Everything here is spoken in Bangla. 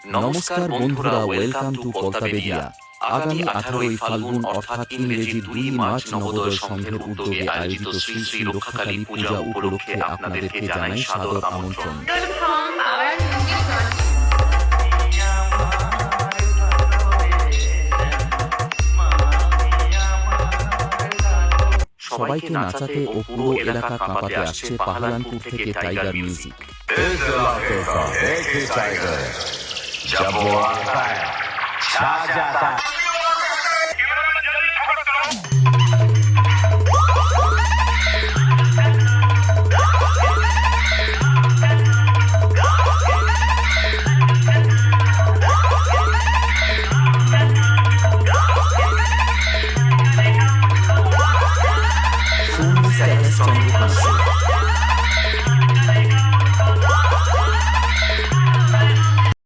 নমস্কার বন্ধুরা, ওয়েলকাম টু কলকাবেরিয়া। আগামী 18ই ফাল্গুন অর্থাৎ ইংরেজি 2 মার্চ নবোদয় সংঘের উদ্যোগে আয়োজিত শ্রী শ্রী রক্ষাকালী পূজা উপলক্ষে আপনাদেরকে জানাই সাদর আমন্ত্রণ। সবাইকে নাচাতে ও পুরো এলাকা কাঁপাতে আসছে পাহালানপুর থেকে টাইগার মিউজিক। इस इलाके का एक ही टाइगर है, जब वो आता है छा जाता है।